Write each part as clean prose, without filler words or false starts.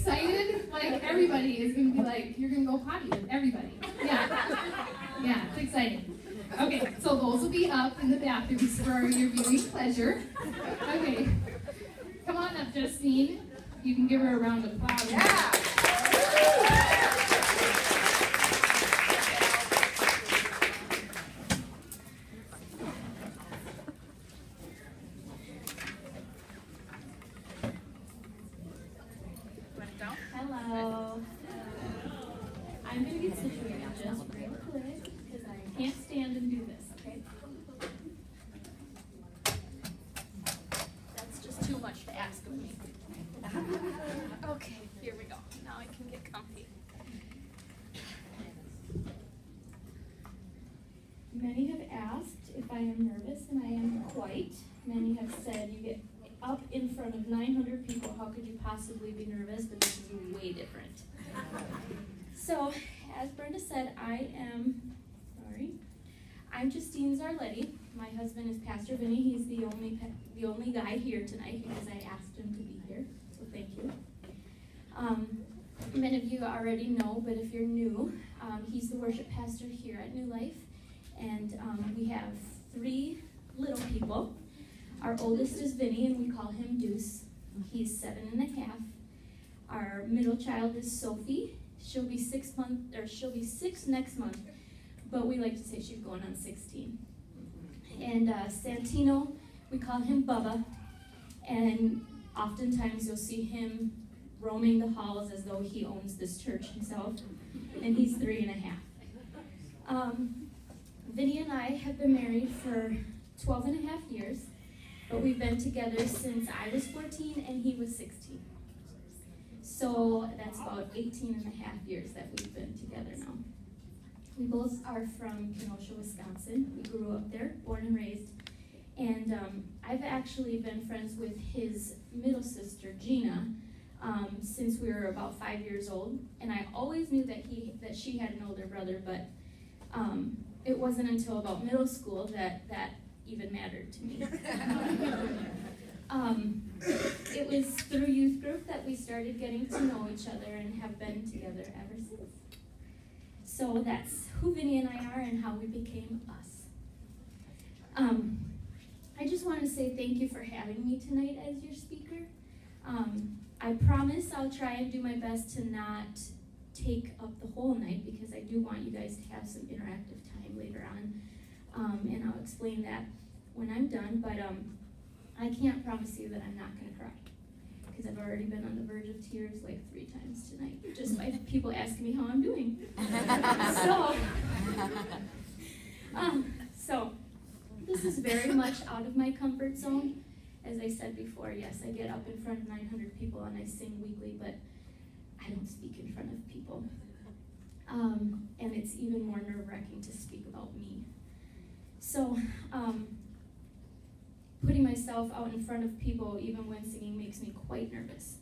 excited? Like, everybody is going to be like, you're going to go potty with everybody. Yeah. Yeah, it's exciting. Okay, so those will be up in the bathrooms for your viewing pleasure. Okay. Come on up, Justine. You can give her a round of applause. Yeah. Hello. I'm going to get situated just real quick because I can't stand and do this, okay? That's just too much to ask of me. Okay, here we go. Now I can get comfy. Many have asked if I am nervous, and I am quite. Many have said, you get up in front of 900 people, how could you possibly be nervous? But this is way different. So, as Brenda said, I'm Justine Zarletti. My husband is Pastor Vinny. He's the only guy here tonight because I asked him to be here, so thank you. Many of you already know, but if you're new, he's the worship pastor here at New Life, and we have 3 little people. Our oldest is Vinny, and we call him Deuce. He's 7.5. Our middle child is Sophie. She'll be 6 next month, but we like to say she's going on 16. And Santino, we call him Bubba, and oftentimes you'll see him roaming the halls as though he owns this church himself, and he's 3.5. Vinny and I have been married for 12.5 years, but we've been together since I was 14 and he was 16. So that's about 18.5 years that we've been together now. We both are from Kenosha, Wisconsin. We grew up there, born and raised. And I've actually been friends with his middle sister, Gina, since we were about 5 years old. And I always knew that she had an older brother, but it wasn't until about middle school that even mattered to me. It was through youth group that we started getting to know each other and have been together ever since. So that's who Vinny and I are and how we became us. I just want to say thank you for having me tonight as your speaker. I promise I'll try and do my best to not take up the whole night because I do want you guys to have some interactive time later on. And I'll explain that when I'm done, but I can't promise you that I'm not going to cry because I've already been on the verge of tears like 3 times tonight, just by people asking me how I'm doing. So this is very much out of my comfort zone. As I said before, yes, I get up in front of 900 people and I sing weekly, but I don't speak in front of people. And it's even more nerve-wracking to speak about me. So, putting myself out in front of people, even when singing, makes me quite nervous.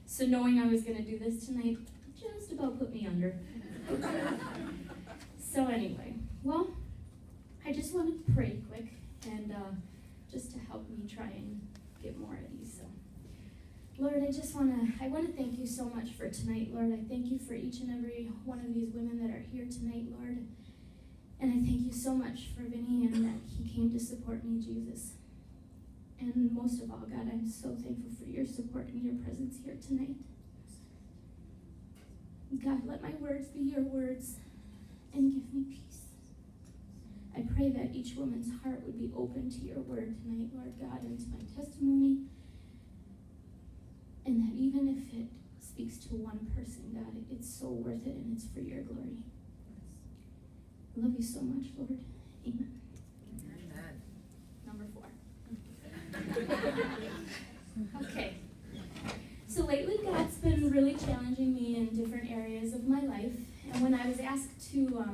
So knowing I was going to do this tonight just about put me under. So anyway, well, I just wanted to pray quick and just to help me try and get more at ease. So, Lord, I want to thank you so much for tonight, Lord. I thank you for each and every one of these women that are here tonight, Lord. And I thank you so much for Vinny and that he came to support me, Jesus. And most of all, God, I'm so thankful for your support and your presence here tonight. God, let my words be your words and give me peace. I pray that each woman's heart would be open to your word tonight, Lord God, and to my testimony. And that even if it speaks to one person, God, it's so worth it and it's for your glory. I love you so much, Lord. Amen. Amen. Number 4. Okay. So lately, God's been really challenging me in different areas of my life. And when I was asked to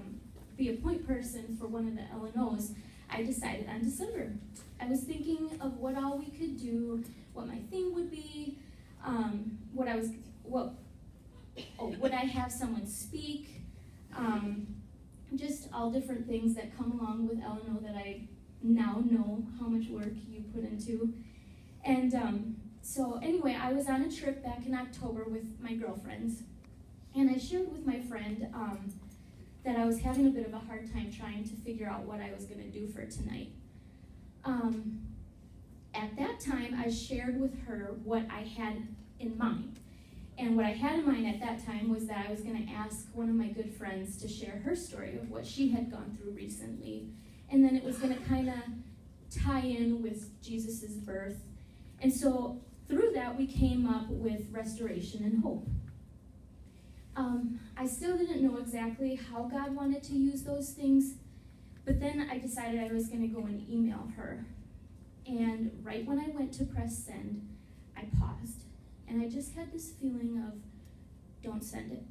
be a point person for one of the LNOs, I decided on December. I was thinking of what all we could do, what my theme would be, would I have someone speak, just all different things that come along with LNO that I now know how much work you put into. And So anyway, I was on a trip back in October with my girlfriends, and I shared with my friend that I was having a bit of a hard time trying to figure out what I was going to do for tonight. At that time, I shared with her what I had in mind. And what I had in mind at that time was that I was going to ask one of my good friends to share her story of what she had gone through recently. And then it was going to kind of tie in with Jesus' birth. And so through that, we came up with restoration and hope. I still didn't know exactly how God wanted to use those things, but then I decided I was going to go and email her. And right when I went to press send, I paused. And I just had this feeling of, don't send it.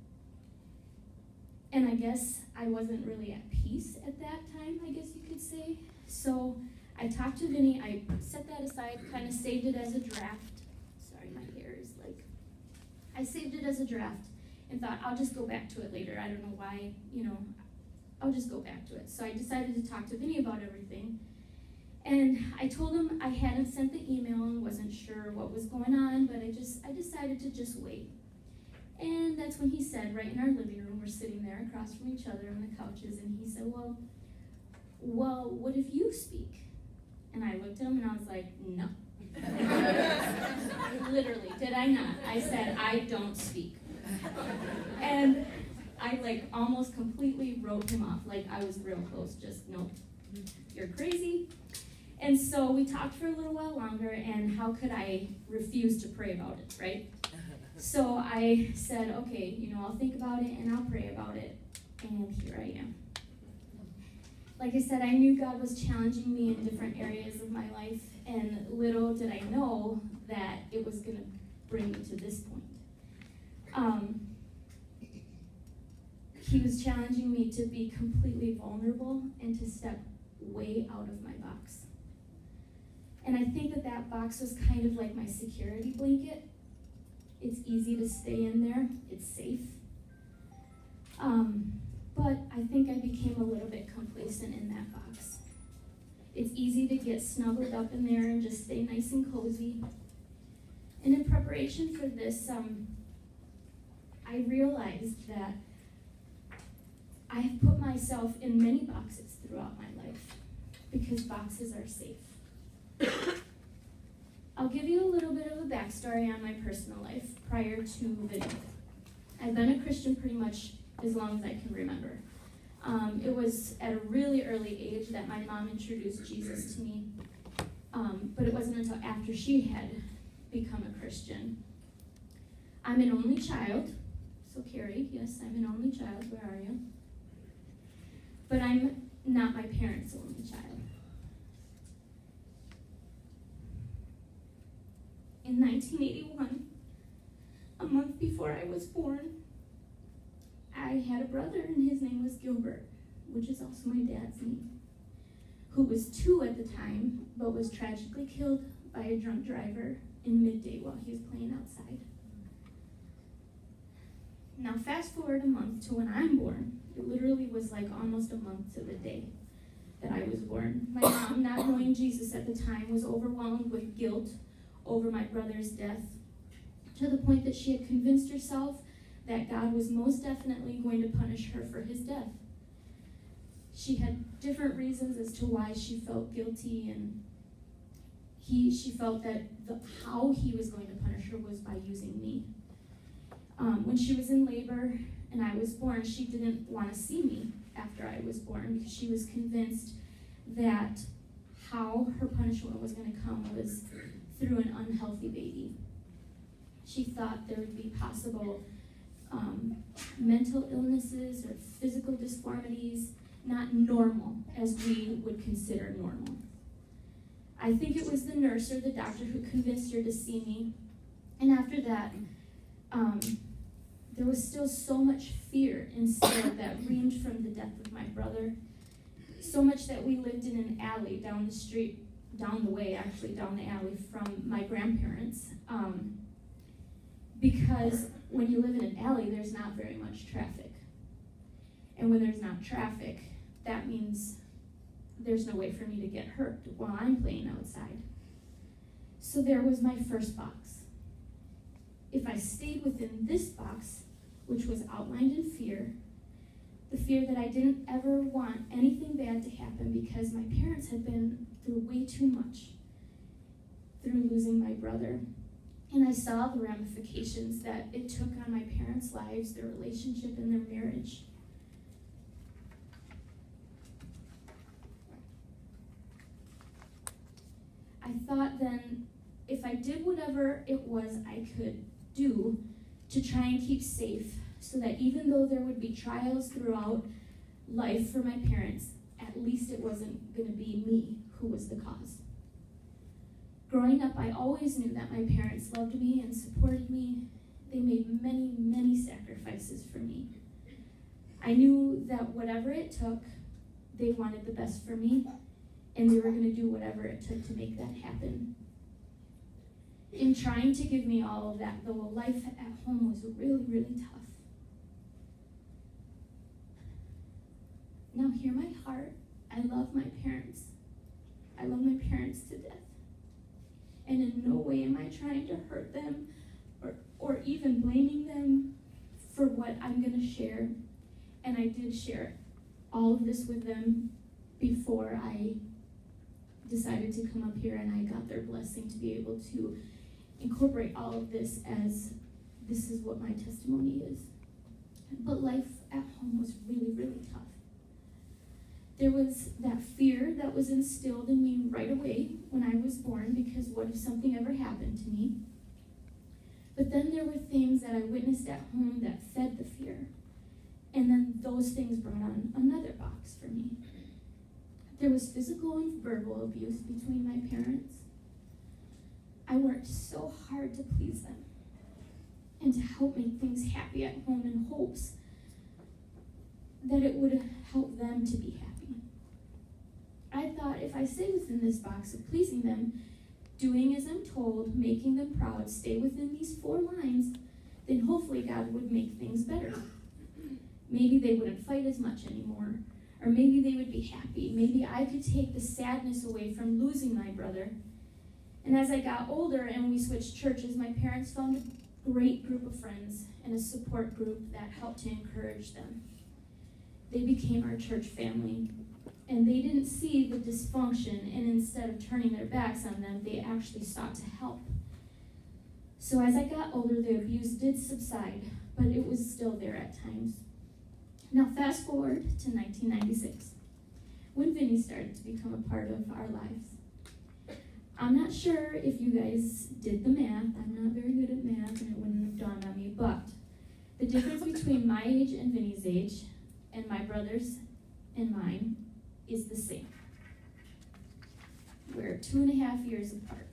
And I guess I wasn't really at peace at that time, I guess you could say. So I talked to Vinny, I set that aside, kind of saved it as a draft. Sorry, my hair is like, I saved it as a draft and thought, I'll just go back to it later. I don't know why, I'll just go back to it. So I decided to talk to Vinny about everything. And I told him I hadn't sent the email and wasn't sure what was going on, but I decided to just wait. And that's when he said, right in our living room, we're sitting there across from each other on the couches, and he said, well, what if you speak? And I looked at him and I was like, no. Literally, did I not? I said, I don't speak. And I almost completely wrote him off, I was real close, just nope, you're crazy. And so we talked for a little while longer, and how could I refuse to pray about it, right? So I said, okay, I'll think about it and I'll pray about it, and here I am. Like I said, I knew God was challenging me in different areas of my life, and little did I know that it was going to bring me to this point. He was challenging me to be completely vulnerable and to step way out of my box. And I think that box was kind of like my security blanket. It's easy to stay in there, it's safe. But I think I became a little bit complacent in that box. It's easy to get snuggled up in there and just stay nice and cozy. And in preparation for this, I realized that I have put myself in many boxes throughout my life because boxes are safe. I'll give you a little bit of a backstory on my personal life prior to Vinny. I've been a Christian pretty much as long as I can remember. It was at a really early age that my mom introduced Jesus to me, but it wasn't until after she had become a Christian. I'm an only child, so Carrie, yes, I'm an only child, where are you? But I'm not my parents' only child. In 1981, a month before I was born, I had a brother, and his name was Gilbert, which is also my dad's name, who was 2 at the time, but was tragically killed by a drunk driver in midday while he was playing outside. Now fast forward a month to when I'm born. It literally was almost a month to the day that I was born. My mom, not knowing Jesus at the time, was overwhelmed with guilt over my brother's death, to the point that she had convinced herself that God was most definitely going to punish her for his death. She had different reasons as to why she felt guilty, and she felt that how he was going to punish her was by using me. When she was in labor and I was born, she didn't want to see me after I was born because she was convinced that how her punishment was going to come was through an unhealthy baby. She thought there would be possible mental illnesses or physical disformities, not normal as we would consider normal. I think it was the nurse or the doctor who convinced her to see me. And after that, there was still so much fear instilled that ranged from the death of my brother, so much that we lived in an alley down the street, down the alley from my grandparents, because when you live in an alley, there's not very much traffic. And when there's not traffic, that means there's no way for me to get hurt while I'm playing outside. So there was my first box. If I stayed within this box, which was outlined in fear, the fear that I didn't ever want anything bad to happen because my parents had been through way too much through losing my brother. And I saw the ramifications that it took on my parents' lives, their relationship, and their marriage. I thought then, if I did whatever it was I could do to try and keep safe, so that even though there would be trials throughout life for my parents, at least it wasn't going to be me who was the cause. Growing up, I always knew that my parents loved me and supported me. They made many, many sacrifices for me. I knew that whatever it took, they wanted the best for me, and they were going to do whatever it took to make that happen. In trying to give me all of that, though, life at home was really, really tough. Now hear my heart. I love my parents. I love my parents to death. And in no way am I trying to hurt them or even blaming them for what I'm going to share. And I did share all of this with them before I decided to come up here, and I got their blessing to be able to incorporate all of this as this is what my testimony is. But life at home was really, really tough. There was that fear that was instilled in me right away when I was born, because what if something ever happened to me? But then there were things that I witnessed at home that fed the fear. And then those things brought on another box for me. There was physical and verbal abuse between my parents. I worked so hard to please them and to help make things happy at home in hopes that it would help them to be happy. I thought if I stay within this box of pleasing them, doing as I'm told, making them proud, stay within these 4 lines, then hopefully God would make things better. Maybe they wouldn't fight as much anymore, or maybe they would be happy. Maybe I could take the sadness away from losing my brother. And as I got older and we switched churches, my parents found a great group of friends and a support group that helped to encourage them. They became our church family, and they didn't see the dysfunction, and instead of turning their backs on them, they actually sought to help. So as I got older, the abuse did subside, but it was still there at times. Now fast forward to 1996, when Vinny started to become a part of our lives. I'm not sure if you guys did the math. I'm not very good at math, and it wouldn't have dawned on me, but the difference between my age and Vinny's age, and my brother's and mine, is the same. We're 2.5 years apart.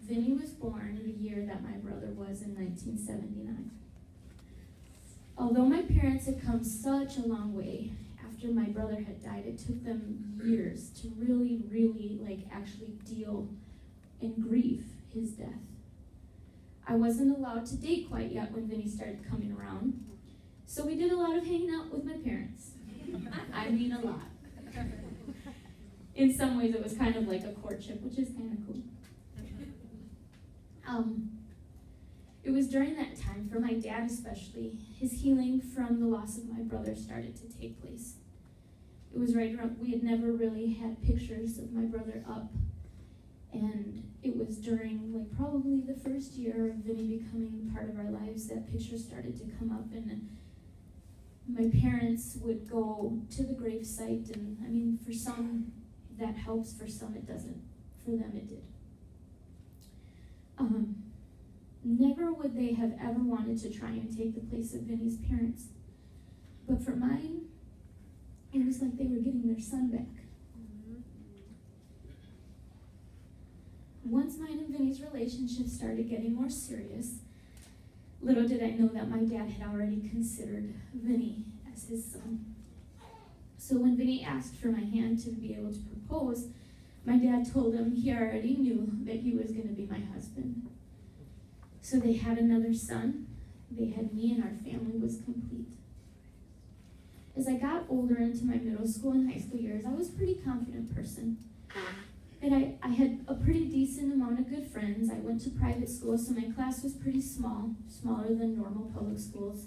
Vinny was born in the year that my brother was in 1979. Although my parents had come such a long way after my brother had died, it took them years to really, actually deal and grieve his death. I wasn't allowed to date quite yet when Vinny started coming around, so we did a lot of hanging out with my parents. I mean a lot. In some ways, it was kind of like a courtship, which is kind of cool. It was during that time, for my dad especially, his healing from the loss of my brother started to take place. It was right around, we had never really had pictures of my brother up, and it was during probably the first year of Vinny becoming part of our lives that pictures started to come up, and my parents would go to the gravesite, and I mean, for some that helps, for some it doesn't. For them it did. Never would they have ever wanted to try and take the place of Vinny's parents. But for mine, it was like they were getting their son back. Once mine and Vinny's relationship started getting more serious, little did I know that my dad had already considered Vinny as his son. So when Vinny asked for my hand to be able to propose, my dad told him he already knew that he was going to be my husband. So they had another son, they had me, and our family was complete. As I got older into my middle school and high school years, I was a pretty confident person. And I had a pretty decent amount of good friends. I went to private school, so my class was pretty small, smaller than normal public schools.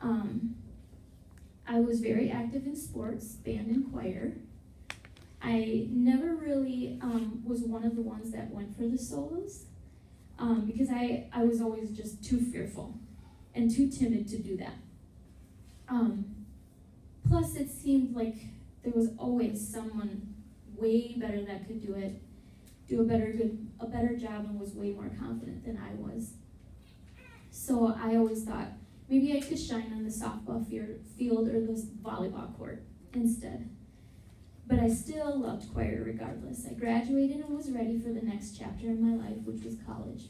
I was very active in sports, band and choir. I never really was one of the ones that went for the solos because I was always just too fearful and too timid to do that. Plus, it seemed like there was always someone way better that could do it, do a better job, and was way more confident than I was. So I always thought maybe I could shine on the softball field or the volleyball court instead. But I still loved choir regardless. I graduated and was ready for the next chapter in my life, which was college.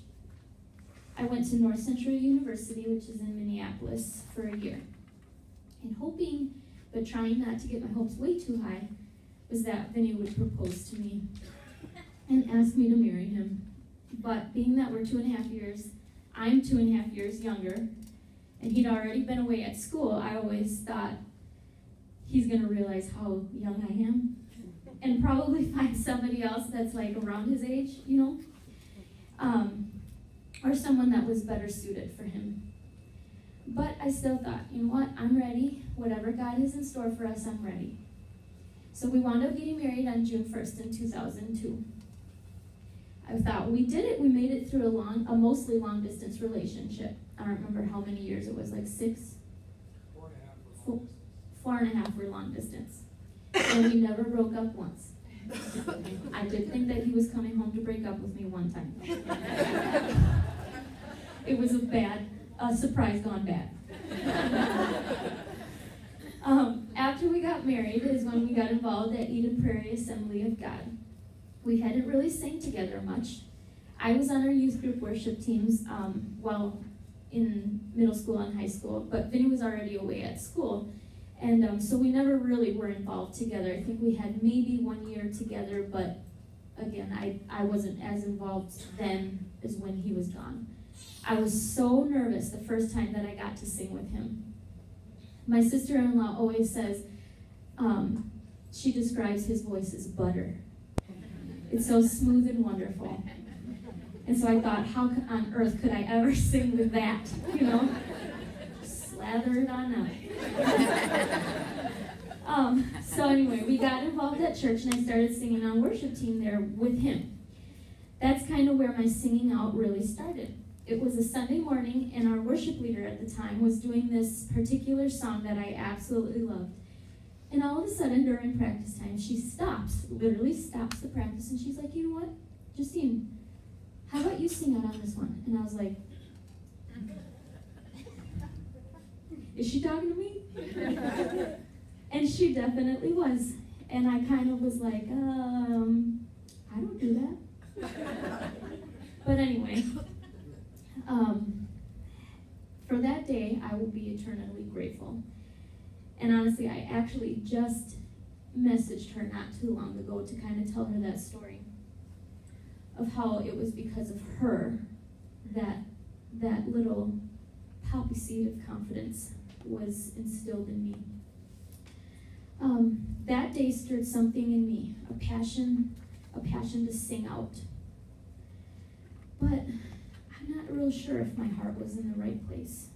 I went to North Central University, which is in Minneapolis, for a year. And hoping, but trying not to get my hopes way too high, was that Vinny would propose to me and ask me to marry him. But being that we're 2.5 years, I'm 2.5 years younger, and he'd already been away at school, I always thought, he's going to realize how young I am and probably find somebody else that's like around his age, you know, or someone that was better suited for him. But I still thought, you know what, I'm ready. Whatever God has in store for us, I'm ready. So we wound up getting married on June 1st in 2002. I thought we did it. We made it through a mostly long distance relationship. I don't remember how many years it was, like 6? 4.5 were long distance. And we never broke up once. I did think that he was coming home to break up with me one time. It was a surprise gone bad. After we got married is when we got involved at Eden Prairie Assembly of God. We hadn't really sang together much. I was on our youth group worship teams while in middle school and high school, but Vinny was already away at school. And so we never really were involved together. I think we had maybe 1 year together, but again, I wasn't as involved then as when he was gone. I was so nervous the first time that I got to sing with him. My sister-in-law always says, she describes his voice as butter. It's so smooth and wonderful. And so I thought, how on earth could I ever sing with that, you know? Slather it on out. So anyway, we got involved at church and I started singing on worship team there with him. That's kind of where my singing out really started. It was a Sunday morning and our worship leader at the time was doing this particular song that I absolutely loved. And all of a sudden during practice time, she literally stops the practice, and she's like, you know what, Justine, how about you sing out on this one? And I was like, is she talking to me? And she definitely was. And I kind of was like, I don't do that. But anyway, for that day, I will be eternally grateful. And honestly, I actually just messaged her not too long ago to kind of tell her that story of how it was because of her that little poppy seed of confidence was instilled in me. That day stirred something in me, a passion to sing out. But I'm not real sure if my heart was in the right place.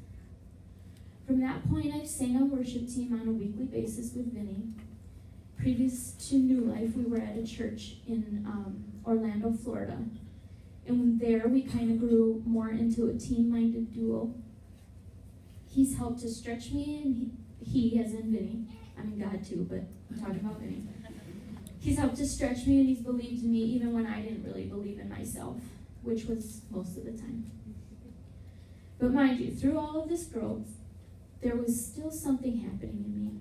From that point, I sang on worship team on a weekly basis with Vinny. Previous to New Life, we were at a church in Orlando, Florida. And there we kind of grew more into a team-minded duo. He's helped to stretch me, and he as in Vinny. I mean God too, but I'm talking about Vinny. He's helped to stretch me, and he's believed in me even when I didn't really believe in myself, which was most of the time. But mind you, through all of this growth, there was still something happening in me.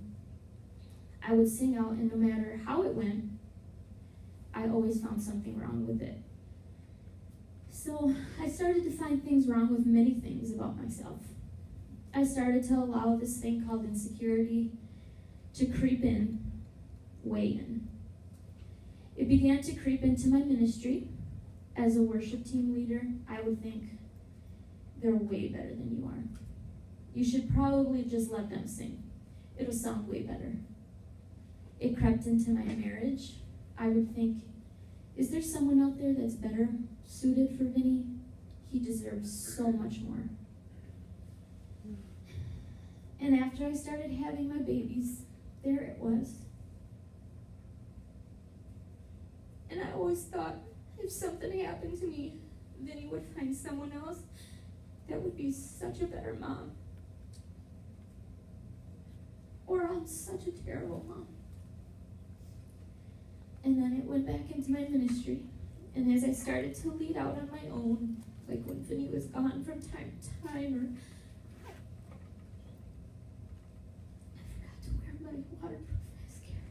I would sing out, and no matter how it went, I always found something wrong with it. So I started to find things wrong with many things about myself. I started to allow this thing called insecurity to creep in, way in. It began to creep into my ministry. As a worship team leader, I would think, they're way better than you are. You should probably just let them sing. It'll sound way better. It crept into my marriage. I would think, Is there someone out there that's better suited for Vinny? He deserves so much more. And after I started having my babies, there it was. And I always thought if something happened to me, Vinny would find someone else that would be such a better mom. Or I'm such a terrible mom. And then it went back into my ministry. And as I started to lead out on my own, like when Vinny was gone from time to time, I forgot to wear my waterproof mascara.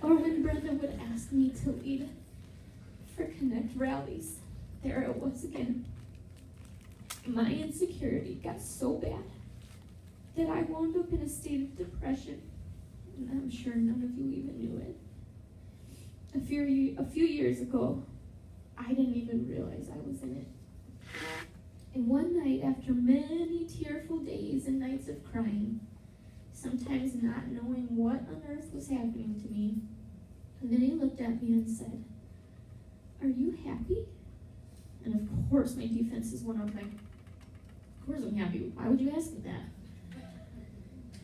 Or when Brenda would ask me to lead for Connect rallies, there it was again. My insecurity got so bad that I wound up in a state of depression, and I'm sure none of you even knew it. A few years ago, I didn't even realize I was in it. And one night, after many tearful days and nights of crying, sometimes not knowing what on earth was happening to me, and then he looked at me and said, "Are you happy?" And of course my defenses went up like, "Of course I'm happy. Why would you ask me that?"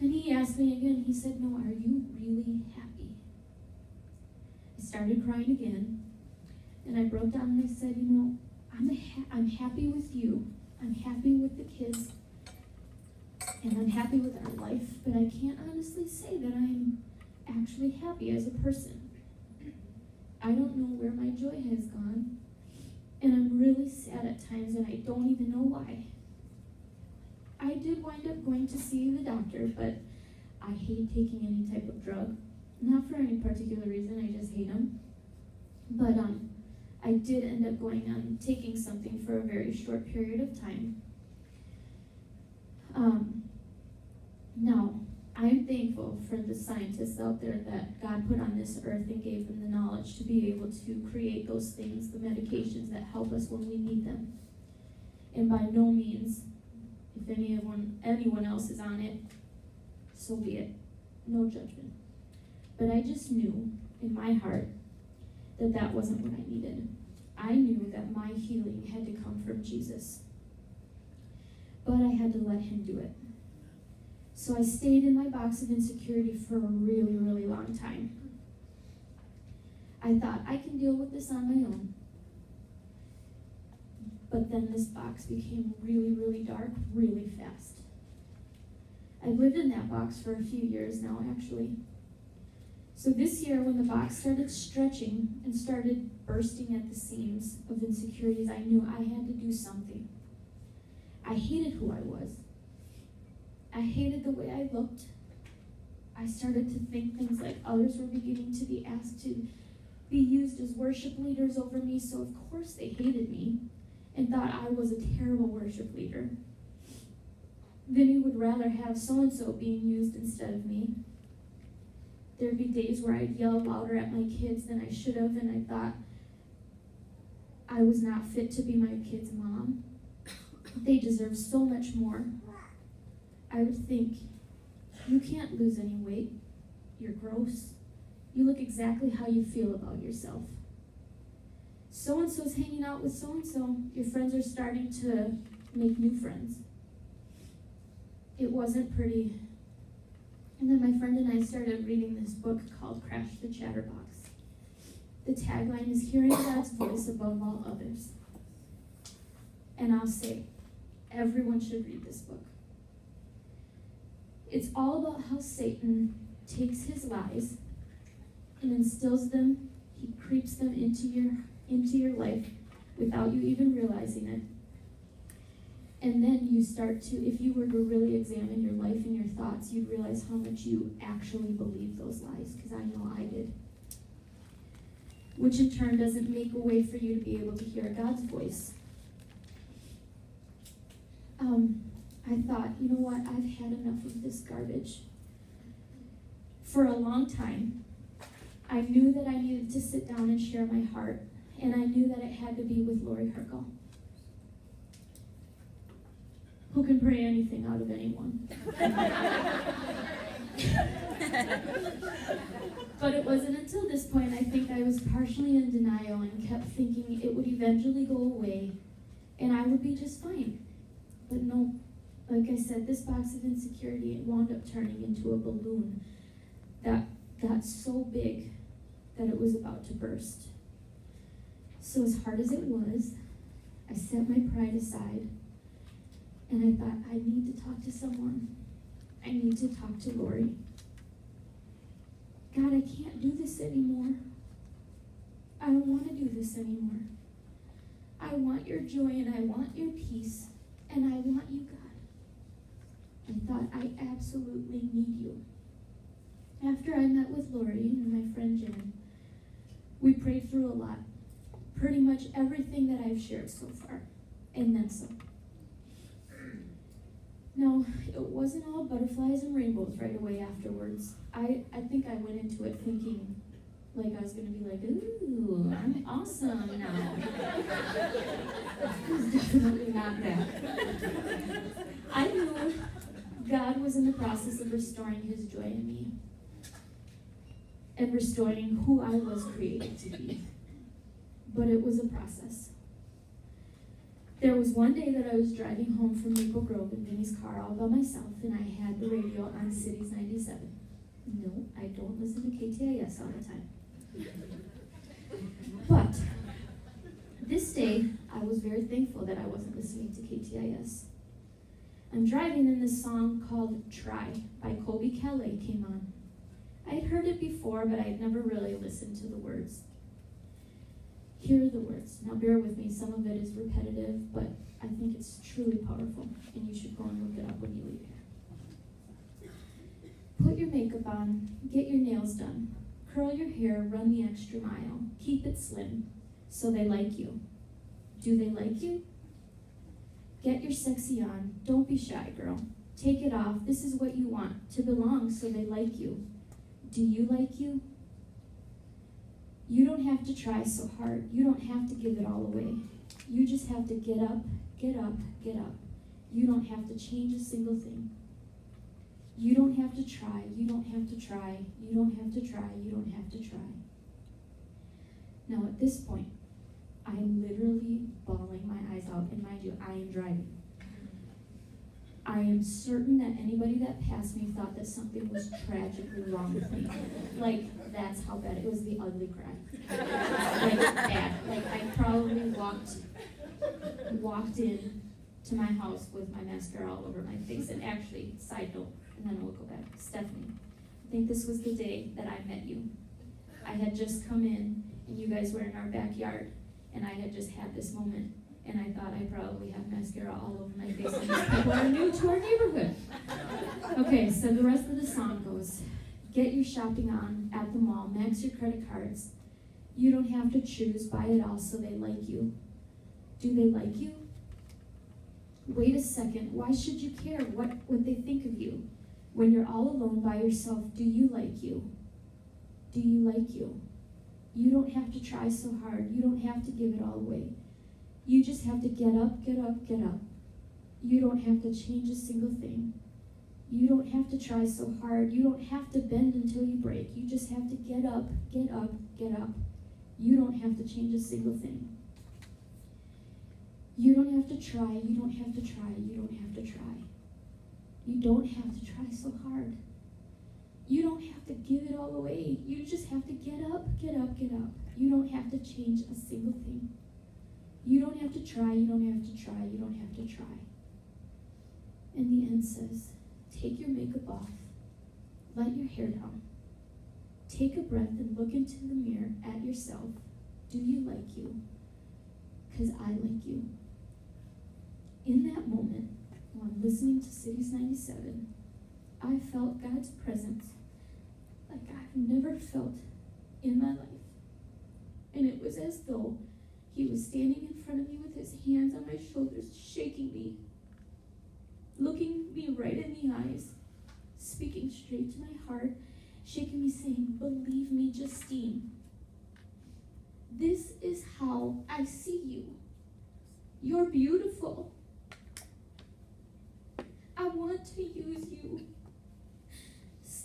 And he asked me again, he said, "No, are you really happy?" I started crying again, and I broke down and I said, I'm happy with you. I'm happy with the kids, and I'm happy with our life, but I can't honestly say that I'm actually happy as a person. I don't know where my joy has gone, and I'm really sad at times, and I don't even know why. I did wind up going to see the doctor, but I hate taking any type of drug. Not for any particular reason, I just hate them. But I did end up going on taking something for a very short period of time. Now, I'm thankful for the scientists out there that God put on this earth and gave them the knowledge to be able to create those things, the medications that help us when we need them. And by no means, if anyone else is on it, so be it. No judgment. But I just knew in my heart that that wasn't what I needed. I knew that my healing had to come from Jesus. But I had to let him do it. So I stayed in my box of insecurity for a really, really long time. I thought, I can deal with this on my own. But then this box became really, really dark, really fast. I've lived in that box for a few years now, actually. So this year, when the box started stretching and started bursting at the seams of insecurities, I knew I had to do something. I hated who I was. I hated the way I looked. I started to think things like others were beginning to be asked to be used as worship leaders over me, so of course they hated me and thought I was a terrible worship leader. Vinny would rather have so-and-so being used instead of me. There'd be days where I'd yell louder at my kids than I should have, and I thought I was not fit to be my kid's mom. They deserve so much more. I would think, you can't lose any weight. You're gross. You look exactly how you feel about yourself. So-and-so's hanging out with so-and-so. Your friends are starting to make new friends. It wasn't pretty. And then my friend and I started reading this book called Crash the Chatterbox. The tagline is hearing God's voice above all others. And I'll say, everyone should read this book. It's all about how Satan takes his lies and instills them. He creeps them into your life without you even realizing it. And then you start to, if you were to really examine your life and your thoughts, you'd realize how much you actually believe those lies, because I know I did. Which in turn doesn't make a way for you to be able to hear God's voice. I thought, you know what, I've had enough of this garbage. For a long time, I knew that I needed to sit down and share my heart, and I knew that it had to be with Lori Herkel, who can pray anything out of anyone. But it wasn't until this point I think I was partially in denial and kept thinking it would eventually go away and I would be just fine. But no, like I said, this box of insecurity, it wound up turning into a balloon that got so big that it was about to burst. So as hard as it was, I set my pride aside and I thought, I need to talk to someone. I need to talk to Lori. God, I can't do this anymore. I don't want to do this anymore. I want your joy and I want your peace and I want you, God. I thought, I absolutely need you. After I met with Lori and my friend Jen, we prayed through a lot. Pretty much everything that I've shared so far, and then some. No, it wasn't all butterflies and rainbows right away afterwards. I think I went into it thinking like I was going to be like, ooh, I'm awesome now. It was definitely not that. I knew God was in the process of restoring his joy in me and restoring who I was created to be. But it was a process. There was one day that I was driving home from Maple Grove in Vinny's car all by myself, and I had the radio on Cities 97. No, I don't listen to KTIS all the time. But this day, I was very thankful that I wasn't listening to KTIS. I'm driving and this song called Try by Colby Calais came on. I had heard it before, but I'd never really listened to the words. Here are the words. Now bear with me, some of it is repetitive, but I think it's truly powerful, and you should go and look it up when you leave here. Put your makeup on, get your nails done, curl your hair, run the extra mile, keep it slim, so they like you. Do they like you? Get your sexy on, don't be shy, girl. Take it off, this is what you want, to belong so they like you. Do you like you? You don't have to try so hard. You don't have to give it all away. You just have to get up, get up, get up. You don't have to change a single thing. You don't have to try. You don't have to try. You don't have to try. You don't have to try. Now at this point, I am literally bawling my eyes out, and mind you, I am driving. I am certain that anybody that passed me thought that something was tragically wrong with me. Like, that's how bad. It was the ugly cry. Like, bad. Like, I probably walked in to my house with my mascara all over my face. And actually, side note, and then we'll go back. Stephanie, I think this was the day that I met you. I had just come in, and you guys were in our backyard, and I had just had this moment. And I thought I probably have mascara all over my face, and these people are new to our neighborhood. Okay, so the rest of the song goes, get your shopping on at the mall, max your credit cards. You don't have to choose, buy it all so they like you. Do they like you? Wait a second, why should you care what they think of you? When you're all alone by yourself, do you like you? Do you like you? You don't have to try so hard. You don't have to give it all away. You just have to get up, get up, get up. You don't have to change a single thing. You don't have to try so hard. You don't have to bend until you break. You just have to get up, get up, get up. You don't have to change a single thing. You don't have to try. You don't have to try. You don't have to try. You don't have to try so hard. You don't have to give it all away. You just have to get up, get up, get up. You don't have to change a single thing. You don't have to try, you don't have to try, you don't have to try. And the end says, take your makeup off, let your hair down, take a breath and look into the mirror at yourself. Do you like you? Because I like you. In that moment, while I'm listening to Cities 97, I felt God's presence like I've never felt in my life. And it was as though he was standing in front of me with his hands on my shoulders, shaking me, looking me right in the eyes, speaking straight to my heart, shaking me, saying, believe me, Justine, this is how I see you. You're beautiful. I want to use you.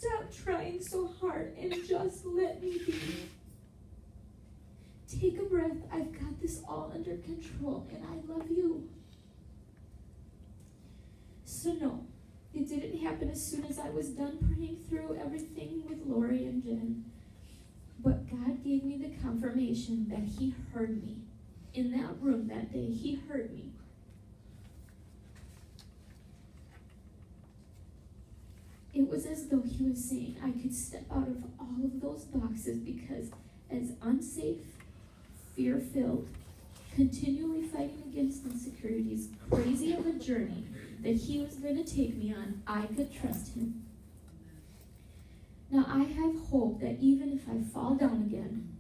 Stop trying so hard and just let me be. Take a breath. I've got this all under control, and I love you. So no, it didn't happen as soon as I was done praying through everything with Lori and Jen. But God gave me the confirmation that He heard me. In that room that day, He heard me. It was as though He was saying I could step out of all of those boxes because as unsafe, fear-filled, continually fighting against insecurities, crazy of a journey that He was going to take me on, I could trust Him. Now I have hope that even if I fall down again,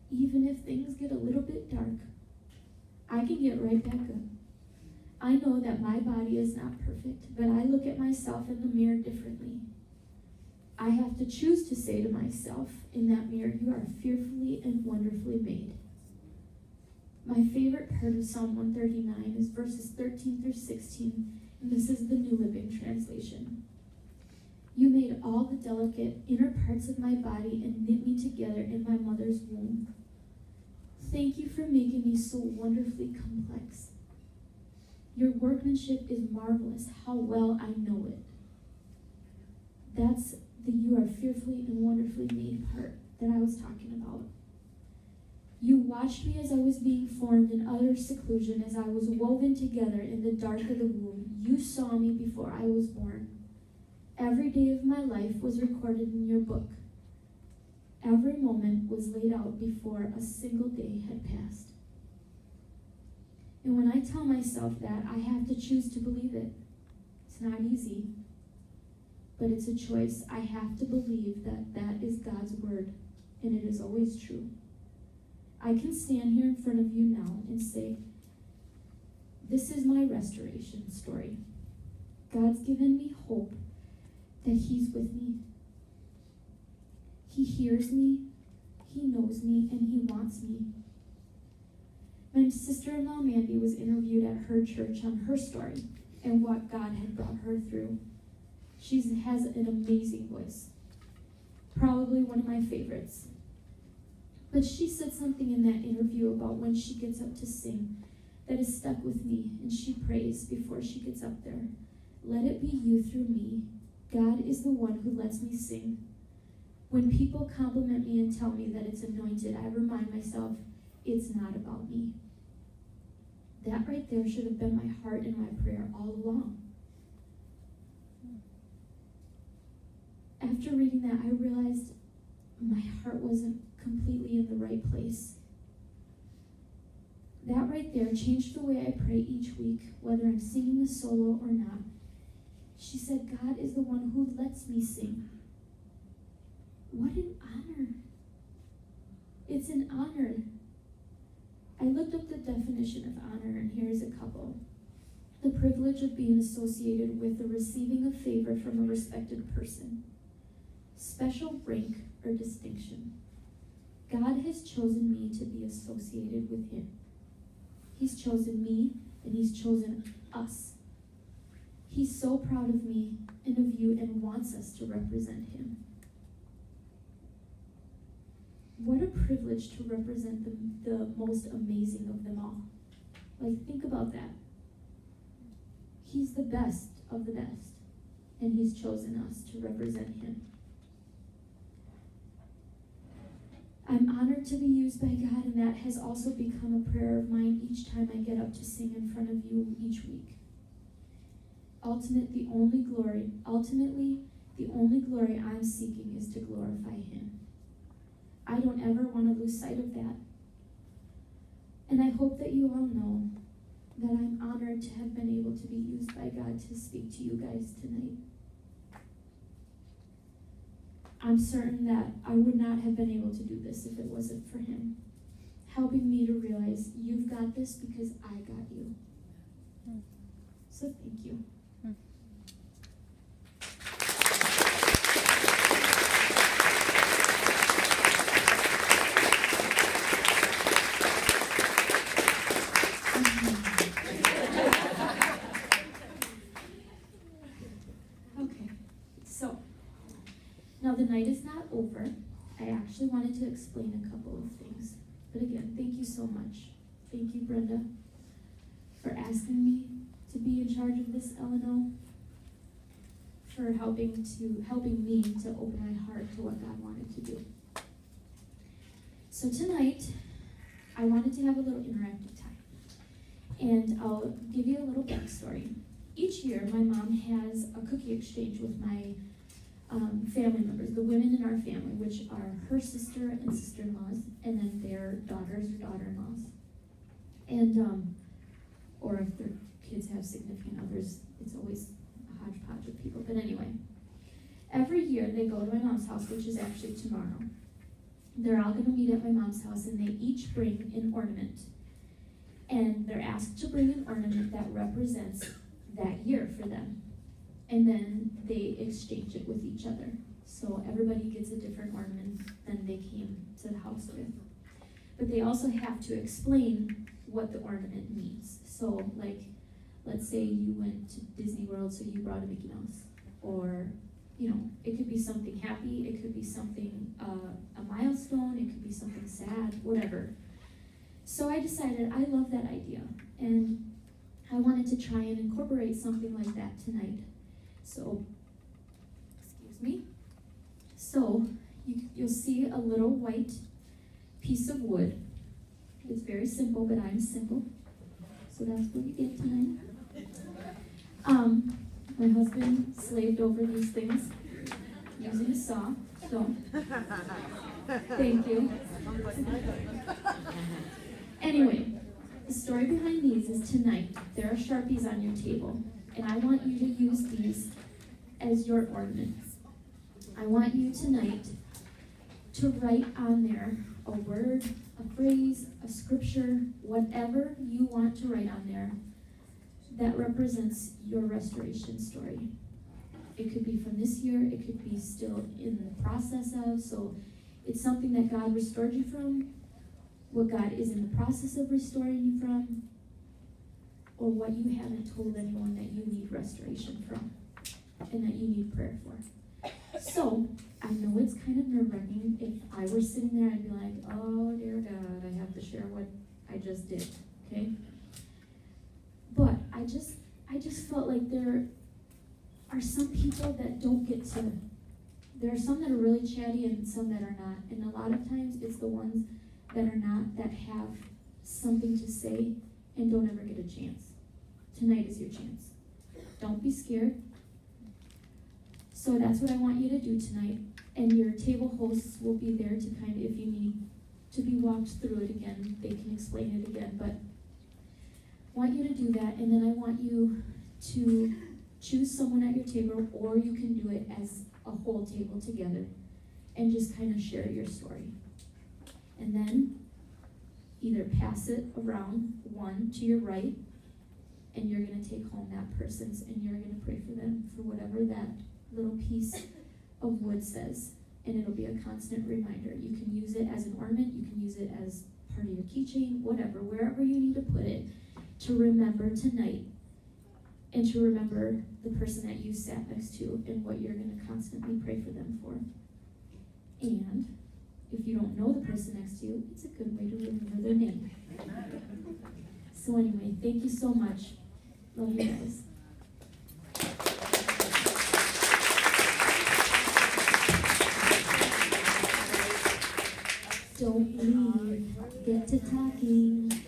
even if things get a little bit dark, I can get right back up. I know that my body is not perfect, but I look at myself in the mirror differently. I have to choose to say to myself in that mirror, you are fearfully and wonderfully made. My favorite part of Psalm 139 is verses 13 through 16, and this is the New Living Translation. You made all the delicate inner parts of my body and knit me together in my mother's womb. Thank you for making me so wonderfully complex. Your workmanship is marvelous, how well I know it. That's the you are fearfully and wonderfully made part that I was talking about. You watched me as I was being formed in utter seclusion, as I was woven together in the dark of the womb. You saw me before I was born. Every day of my life was recorded in your book. Every moment was laid out before a single day had passed. And when I tell myself that, I have to choose to believe it. It's not easy, but it's a choice. I have to believe that that is God's word, and it is always true. I can stand here in front of you now and say, this is my restoration story. God's given me hope that He's with me. He hears me, He knows me, and He wants me. My sister-in-law Mandy was interviewed at her church on her story and what God had brought her through. She has an amazing voice, probably one of my favorites. But she said something in that interview about when she gets up to sing that has stuck with me, and she prays before she gets up there. Let it be you through me. God is the one who lets me sing. When people compliment me and tell me that it's anointed, I remind myself, it's not about me. That right there should have been my heart and my prayer all along. After reading that, I realized my heart wasn't completely in the right place. That right there changed the way I pray each week, whether I'm singing a solo or not. She said, God is the one who lets me sing. What an honor. It's an honor. I looked up the definition of honor, and here's a couple. The privilege of being associated with the receiving of favor from a respected person. Special rank or distinction. God has chosen me to be associated with Him. He's chosen me, and He's chosen us. He's so proud of me and of you and wants us to represent Him. What a privilege to represent the most amazing of them all. Like, think about that. He's the best of the best, and He's chosen us to represent Him. I'm honored to be used by God, and that has also become a prayer of mine each time I get up to sing in front of you each week. Ultimately, the only glory I'm seeking is to glorify Him. I don't ever want to lose sight of that. And I hope that you all know that I'm honored to have been able to be used by God to speak to you guys tonight. I'm certain that I would not have been able to do this if it wasn't for Him, helping me to realize you've got this because I got you. So thank you. to explain a couple of things. But again, thank you so much. Thank you, Brenda, for asking me to be in charge of this LNO, for helping me to open my heart to what God wanted to do. So tonight, I wanted to have a little interactive time. And I'll give you a little backstory. Each year, my mom has a cookie exchange with my family members, the women in our family, which are her sister and sister-in-laws, and then their daughters or daughter-in-laws. And, or if their kids have significant others, it's always a hodgepodge of people. But anyway, every year they go to my mom's house, which is actually tomorrow. They're all going to meet at my mom's house, and they each bring an ornament. And they're asked to bring an ornament that represents that year for them. And then they exchange it with each other. So everybody gets a different ornament than they came to the house with. But they also have to explain what the ornament means. So, like, let's say you went to Disney World, so you brought a Mickey Mouse. Or, you know, it could be something happy, it could be something, a milestone, it could be something sad, whatever. So I decided I love that idea, and I wanted to try and incorporate something like that tonight. So, excuse me. So, you'll see a little white piece of wood. It's very simple, but I'm simple. So that's what you get tonight. My husband slaved over these things using a saw, so thank you. Anyway, the story behind these is tonight, there are Sharpies on your table, and I want you to use these as your ornaments. I want you tonight to write on there a word, a phrase, a scripture, whatever you want to write on there that represents your restoration story. It could be from this year, it could be still in the process of, so it's something that God restored you from, what God is in the process of restoring you from, or what you haven't told anyone that you need restoration from and that you need prayer for. So, I know it's kind of nerve-wracking. If I were sitting there, I'd be like, oh dear God, I have to share what I just did, okay? But I just felt like there are some people that don't get to, there are some that are really chatty and some that are not. And a lot of times it's the ones that are not, that have something to say and don't ever get a chance. Tonight is your chance. Don't be scared. So that's what I want you to do tonight. And your table hosts will be there to kind of, if you need to be walked through it again, they can explain it again. But I want you to do that, and then I want you to choose someone at your table, or you can do it as a whole table together and just kind of share your story. And then either pass it around, one to your right, and you're going to take home that person's, and you're going to pray for them for whatever that little piece of wood says. And it'll be a constant reminder. You can use it as an ornament, you can use it as part of your keychain, whatever, wherever you need to put it, to remember tonight, and to remember the person that you sat next to and what you're going to constantly pray for them for. And if you don't know the person next to you, it's a good way to remember their name. So anyway, thank you so much. Love you guys. Don't leave. Get to talking.